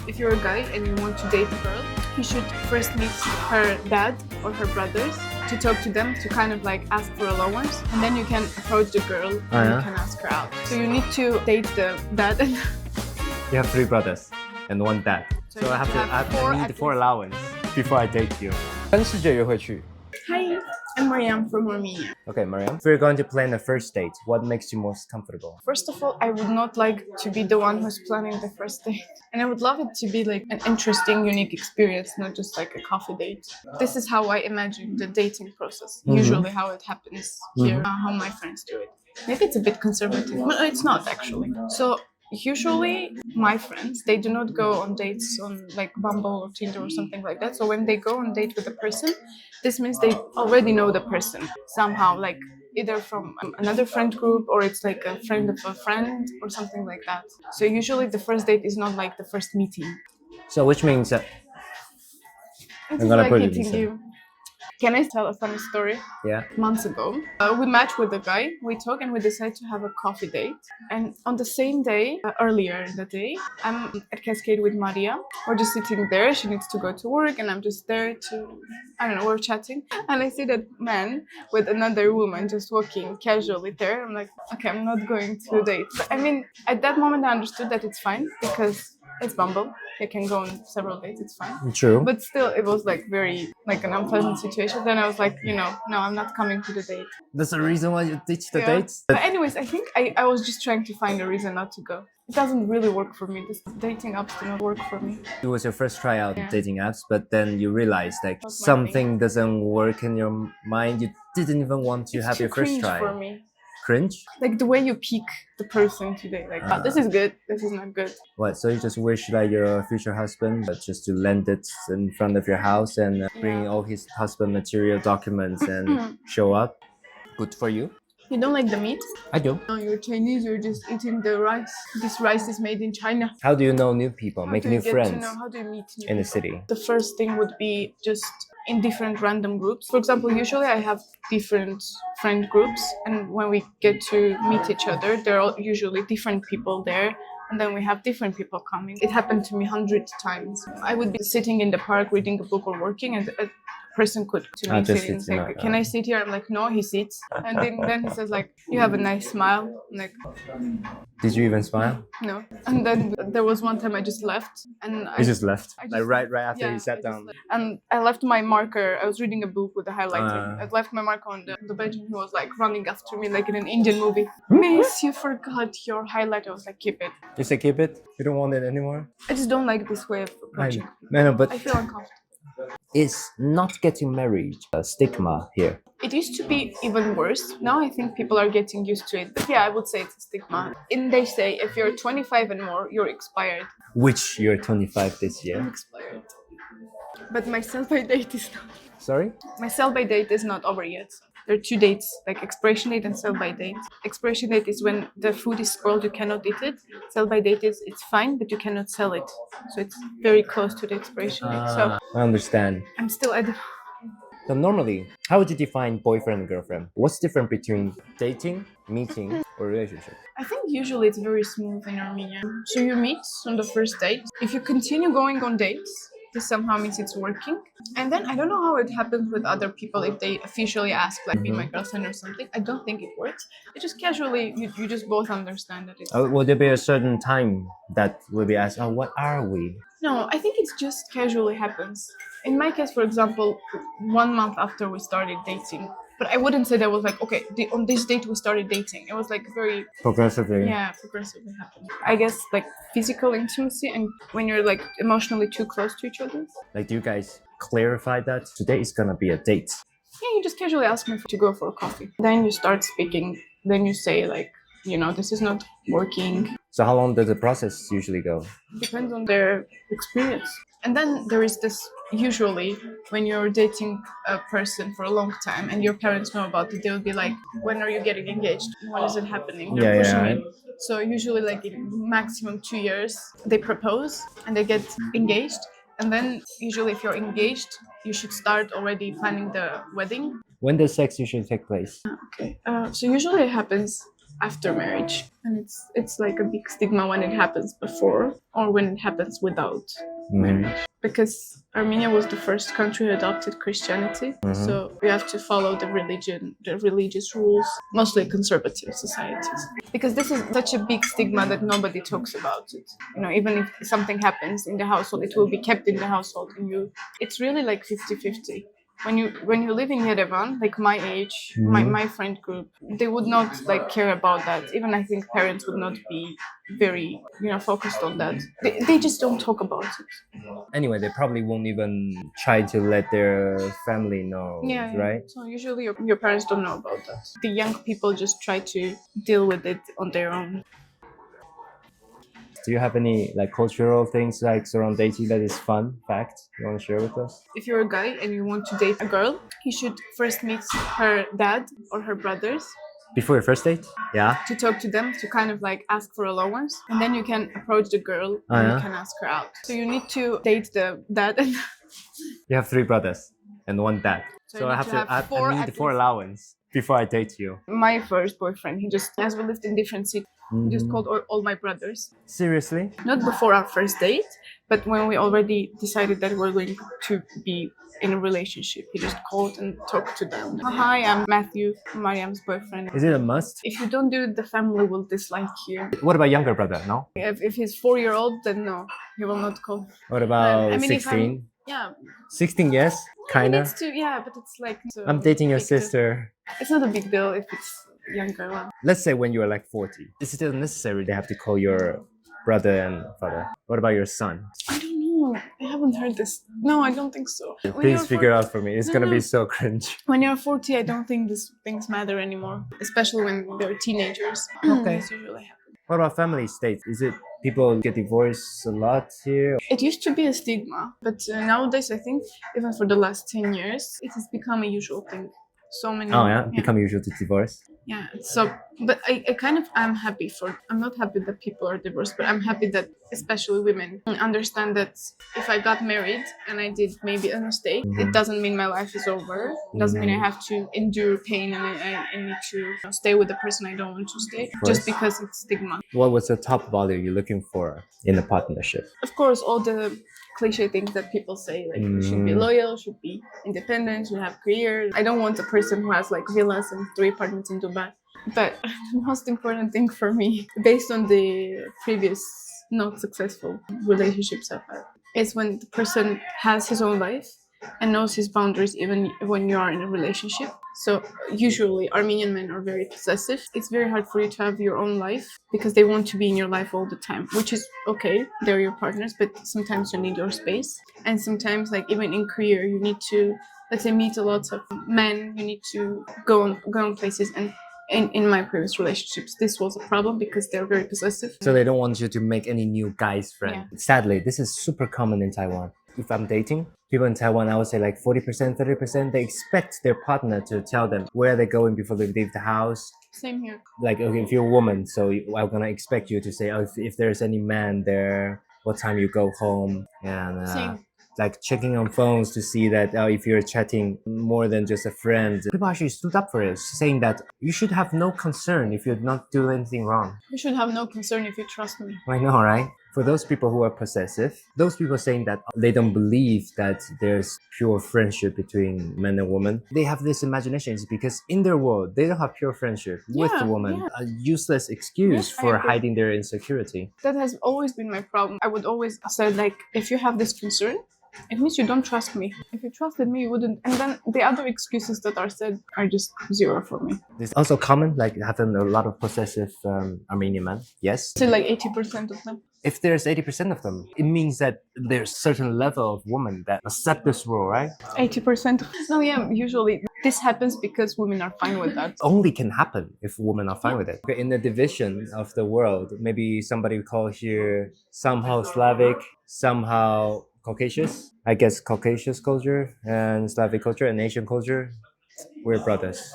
if you're a guy and you want to date a girl, you should first meet her dad or her brothers to talk to them, to kind of like ask for allowance, and then you can approach the girl and you can ask her out. So you need to date the dad and You have 3 brothers and 1 dad. So I need 4 allowance before I date you. 跟世界约会去. Hi, I'm Mariam from Armenia. Okay, Mariam. If we're going to plan a first date, what makes you most comfortable? First of all, I would not like to be the one who's planning the first date. And I would love it to be like an interesting, unique experience, not just like a coffee date. This is how I imagine the dating process, usually how it happens here, how my friends do it. Maybe it's a bit conservative, but it's not actually. So usually my friends, they do not go on dates on like Bumble or Tinder or something like that. So when they go on date with a person, this means they already know the person somehow, like either from another friend group or it's like a friend of a friend or something like that. So usually the first date is not like the first meeting. So which means that It's like hitting you. Can I tell a funny story? Yeah. Months ago, we matched with a guy, we talked and we decided to have a coffee date. And on the same day, earlier in the day, I'm at Cascade with Maria. We're just sitting there, she needs to go to work and I'm just there to, I don't know, we're chatting. And I see that man with another woman just walking casually there. I'm like, okay, I'm not going to date. But I mean, at that moment I understood that it's fine because it's Bumble. You can go on several dates, it's fine. True. But still, it was like very, like an unpleasant situation. Then I was like, no, I'm not coming to the date. That's the reason why you ditched the dates? But anyways, I think I was just trying to find a reason not to go. It doesn't really work for me. This dating apps do not work for me. It was your first try out dating apps, but then you realized like something doesn't work in your mind. You didn't even want to have your first try. For me. Cringe? Like the way you pick the person today, like this is good, this is not good. What? So you just wish like your future husband, but just to land it in front of your house and bring all his husband material documents and show up? Good for you. You don't like the meat? I do. No, you're Chinese, you're just eating the rice. This rice is made in China. How do you know new people, make new friends How do you meet new in the people? city? The first thing would be just in different random groups. For example, usually I have different friend groups, and when we get to meet each other, there are usually different people there, and then we have different people coming. It happened to me 100 times. I would be sitting in the park reading a book or working, and a person could to me sit and say, can I sit here? I'm like, no, he sits. And then he says like, you have a nice smile. I'm like, did you even smile? no. And then there was one time I just left. And You just left? Like right after you sat down? And I left my marker. I was reading a book with the highlighting. I left my marker on the bench and he was like running after me like in an Indian movie. Miss, you forgot your highlight. I was like, keep it. You say keep it? You don't want it anymore? I just don't like this way of approaching. No, but I feel uncomfortable. is not getting married a stigma here? It used to be even worse. Now I think people are getting used to it. But yeah, I would say it's a stigma. And they say if you're 25 and more, you're expired. Which you're 25 this year? I'm expired. But my sell-by date is not. Sorry? My sell-by date is not over yet. There are 2 dates, like expiration date and sell-by date. Expiration date is when the food is spoiled, you cannot eat it. Sell-by date is it's fine, but you cannot sell it. So it's very close to the expiration date. So I understand. I'm still at the... So normally, how would you define boyfriend and girlfriend? What's different between dating, meeting, or relationship? I think usually it's very smooth in Armenia. So you meet on the first date. If you continue going on dates, this somehow means it's working. And then I don't know how it happens with other people if they officially ask, like, be my girlfriend or something. I don't think it works. It just casually, you just both understand that it's... Will there be a certain time that will be asked, oh, what are we? No, I think it's just casually happens. In my case, for example, 1 month after we started dating, but I wouldn't say that was like, okay, on this date we started dating. It was like very... Progressively. Yeah, progressively happened. I guess like physical intimacy and when you're like emotionally too close to each other. Like, do you guys clarify that today is gonna be a date? Yeah, you just casually ask me to go for a coffee. Then you start speaking. Then you say like, this is not working. So how long does the process usually go? Depends on their experience. And then there is this, usually when you're dating a person for a long time and your parents know about it, they will be like, when are you getting engaged? When is it happening? They're pushing it. So usually like in maximum 2 years, they propose and they get engaged. And then usually if you're engaged, you should start already planning the wedding. When does sex usually take place? Okay. So usually it happens after marriage, and it's like a big stigma when it happens before or when it happens without marriage. Because Armenia was the first country who adopted Christianity, so we have to follow the religious rules, mostly conservative societies. Because this is such a big stigma that nobody talks about it. You know, even if something happens in the household, it will be kept in the household, and it's really like 50-50. When you live in Yerevan, like my age, my friend group, they would not like care about that. Even I think parents would not be very, focused on that. They just don't talk about it. Anyway, they probably won't even try to let their family know, right? So usually your parents don't know about that. The young people just try to deal with it on their own. Do you have any like cultural things like around dating that is fun fact you want to share with us? If you're a guy and you want to date a girl, you should first meet her dad or her brothers. Before your first date? Yeah. To talk to them, to kind of like ask for allowance. And then you can approach the girl and you can ask her out. So you need to date the dad. You have 3 brothers and 1 dad. So I need 4 allowance before I date you. My first boyfriend, as we lived in different cities, he just called all my brothers. Seriously? Not before our first date, but when we already decided that we're going to be in a relationship, he just called and talked to them. Hi, I'm Matthew, Mariam's boyfriend. Is it a must? If you don't do it, the family will dislike you. What about younger brother? No? If he's 4-year-old, then no, he will not call. What about 16? Yeah. 16, yes? Kinda? But it's like... I'm dating your sister. It's not a big deal if it's younger one. Let's say when you're like 40. Is it still necessary they have to call your brother and father? What about your son? I don't know. I haven't heard this. No, I don't think so. Please figure out for me. It's gonna be so cringe. When you're 40, I don't think these things matter anymore. Especially when they're teenagers. Okay. This usually happens. What about family states? Is it people get divorced a lot here? It used to be a stigma, but nowadays I think even for the last 10 years, it has become a usual thing. So many. Become usual to divorce. Yeah. So, but I'm happy I'm not happy that people are divorced, but I'm happy that especially women understand that if I got married and I did maybe a mistake, it doesn't mean my life is over. It doesn't mean I have to endure pain and I need to stay with the person I don't want to stay just because it's stigma. What was the top value you're looking for in a partnership? Of course, all the cliche things that people say, like you should be loyal, should be independent, should have career. I don't want a person who has like villas and 3 apartments in Dubai. But the most important thing for me, based on the previous not successful relationships I've had, is when the person has his own life and knows his boundaries even when you are in a relationship. So usually Armenian men are very possessive. It's very hard for you to have your own life because they want to be in your life all the time, which is okay. They're your partners, but sometimes you need your space. And sometimes, like even in career, you need to, let's say, meet a lot of men. You need to go on places. And in my previous relationships, this was a problem because they're very possessive. So they don't want you to make any new guys friends. Yeah. Sadly, this is super common in Taiwan. If I'm dating, people in Taiwan, I would say like 40%, 30%, they expect their partner to tell them where they're going before they leave the house. Same here. Like, okay, if you're a woman, so I'm gonna expect you to say, oh, if there's any man there, what time you go home, and like checking on phones to see that if you're chatting more than just a friend. People actually stood up for it, saying that you should have no concern if you're not doing anything wrong. You should have no concern if you trust me. I know, right? For those people who are possessive, those people saying that they don't believe that there's pure friendship between men and women, they have this imagination because in their world, they don't have pure friendship with the woman. Yeah. A useless excuse for hiding their insecurity. That has always been my problem. I would always say, like, if you have this concern, it means you don't trust me. If you trusted me, you wouldn't. And then the other excuses that are said are just zero for me. This is also common, like having a lot of possessive Armenian men. Yes. So like 80% of them. If there's 80% of them, it means that there's a certain level of women that accept this rule, right? 80%. No, yeah, usually this happens because women are fine with that. Only can happen if women are fine with it. In the division of the world, maybe somebody would call here somehow Slavic, somehow Caucasus. I guess Caucasus culture and Slavic culture and Asian culture, we're brothers.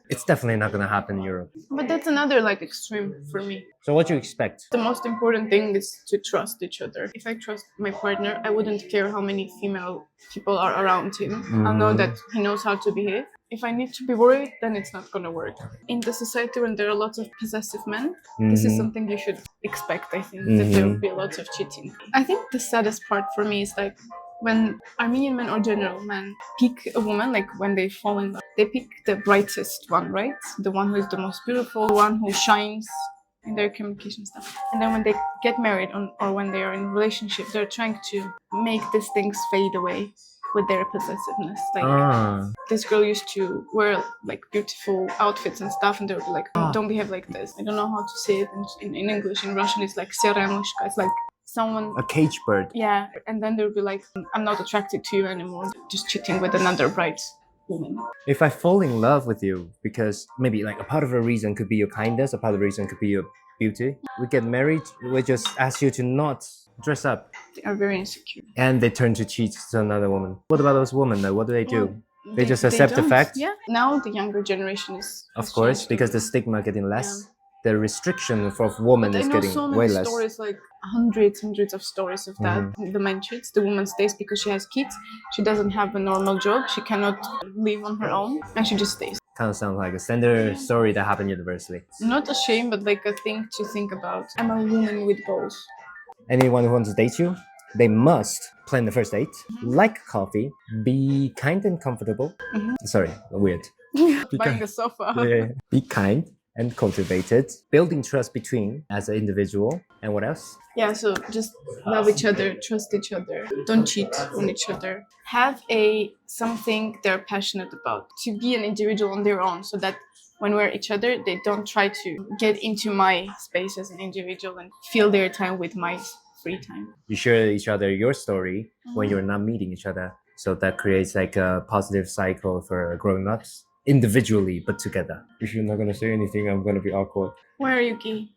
It's definitely not going to happen in Europe. But that's another like extreme for me. So what do you expect? The most important thing is to trust each other. If I trust my partner, I wouldn't care how many female people are around him. I'll know that he knows how to behave. if I need to be worried, then it's not gonna work. In the society when there are lots of possessive men, this is something you should expect, I think, that there will be lots of cheating. I think the saddest part for me is like when Armenian men or general men pick a woman, like when they fall in love, they pick the brightest one, right? The one who is the most beautiful, the one who shines in their communication stuff. And then when they get married or when they are in a relationship, they're trying to make these things fade away with their possessiveness. Like this girl used to wear like beautiful outfits and stuff, and they would be like, don't behave like this. I don't know how to say it in English. In Russian it's like seremushka. It's like someone, a cage bird. Yeah, and then they would be like, I'm not attracted to you anymore, just cheating with another bright woman. If I fall in love with you because maybe like a part of the reason could be your kindness, a part of the reason could be your beauty, we get married, we just ask you to not dress up, They are very insecure. and they turn to cheat to another woman. What about those women? Like, what do they do? Well, They just accept the don't. fact? Yeah. Now the younger generation is Of course, changed. because the stigma getting less, the restriction for women But I is know getting so way many less. stories, like hundreds of stories of that. The man cheats, the woman stays because she has kids. She doesn't have a normal job. She cannot live on her own, and she just stays. Kind of sounds like a standard story that happened universally. Not a shame, but like a thing to think about. I'm a woman with balls. Anyone who wants to date you, they must plan the first date, like coffee, be kind and comfortable. Sorry, weird. Buying a sofa. Yeah. Be kind and cultivated, building trust between as an individual, and what else? Yeah, so just love each other, trust each other, don't cheat on each other. Have something they're passionate about. To be an individual on their own, so that when we're each other, they don't try to get into my space as an individual and fill their time with my free time. You share each other your story when you're not meeting each other. So that creates like a positive cycle for growing ups individually, but together. If you're not going to say anything, I'm going to be awkward. Why are you gay?